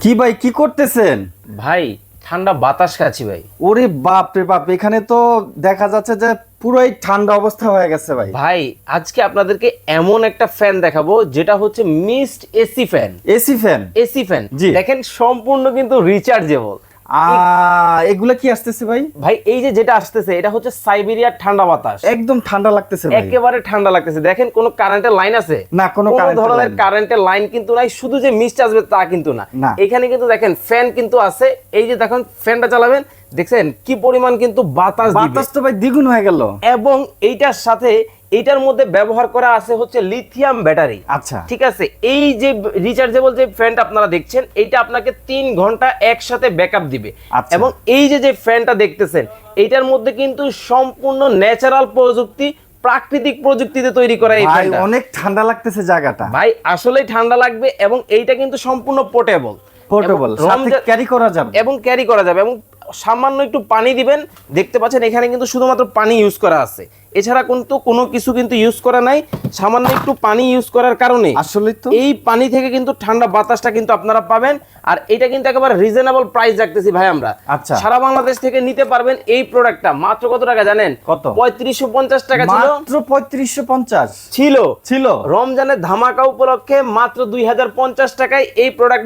কি ভাই কি করতেছেন? ভাই ঠান্ডা বাতাস খাচ্ছি ভাই। ওরে বাপ রে বাপ, এখানে তো দেখা যাচ্ছে যে পুরোই ঠান্ডা অবস্থা হয়ে গেছে ভাই। ভাই আজকে আপনাদেরকে এমন একটা ফ্যান দেখাবো যেটা হচ্ছে mist AC fan. AC fan? AC fan জি। দেখেন সম্পূর্ণ কিন্তু রিচার্জেবল। এগুলা কি আসতেছে ভাই? ভাই এই যে যেটা আসতেছে এটা হচ্ছে সাইবেরিয়ার ঠান্ডা বাতাস। একদম ঠান্ডা লাগতেছে ভাই। একেবারে ঠান্ডা লাগতেছে। দেখেন কোনো কারেন্টের লাইন আছে? না, কোনো কারেন্টের ধরনের লাইন। কারেন্টের লাইন কিন্তু নাই, শুধু যে মিস্ট আসবে তা কিন্তু না। না। এখানে কিন্তু দেখেন ফ্যান কিন্তু আছে। এই যে দেখেন ফ্যানটা চালাবেন, দেখছেন কি পরিমাণ কিন্তু বাতাস দিবে। বাতাস তো ভাই দ্বিগুণ হয়ে গেল। এবং এইটার সাথে এইটার মধ্যে ব্যবহার করা আছে হচ্ছে লিথিয়াম ব্যাটারি। আচ্ছা। ঠিক আছে, এই যে রিচার্জেবল যে ফ্যানটা আপনারা দেখছেন এইটা আপনাকে 3 ঘন্টা একসাথে ব্যাকআপ দিবে। আচ্ছা। এবং এই যে ফ্যানটা দেখতেছেন এইটার মধ্যে কিন্তু সম্পূর্ণ ন্যাচারাল প্রযুক্তি, প্রাকৃতিক প্রযুক্তিতে তৈরি করা এই ভাই ফ্যানটা। অনেক ঠান্ডা লাগতেছে জায়গাটা। ভাই আসলেই ঠান্ডা লাগবে এবং এইটা কিন্তু সম্পূর্ণ পোর্টেবল। পোর্টেবল, সাথে ক্যারি করা যাবে। এবং ক্যারি করা যাবে এবং সামান্য একটু পানি দিবেন। দেখতে পাচ্ছেন এখানে কিন্তু শুধুমাত্র পানি ইউজ করা আছে, এছাড়া কিন্তু কোনো কিছু কিন্তু ইউজ করা নাই। সামান্য একটু পানি ইউজ করার কারণে আসলে তো এই পানি থেকে কিন্তু ঠান্ডা বাতাসটা কিন্তু আপনারা পাবেন। আর এটা কিন্তু একেবারে রিজনেবল প্রাইস রাখতেছি ভাই আমরা। আচ্ছা। সারা বাংলাদেশ থেকে নিতে পারবেন এই প্রোডাক্টটা মাত্র কত টাকা জানেন? কত? 3550 টাকা ছিল। মাত্র 3550 ছিল ছিল রমজানের ধামাকা উপলক্ষে মাত্র 2050 টাকায় এই প্রোডাক্ট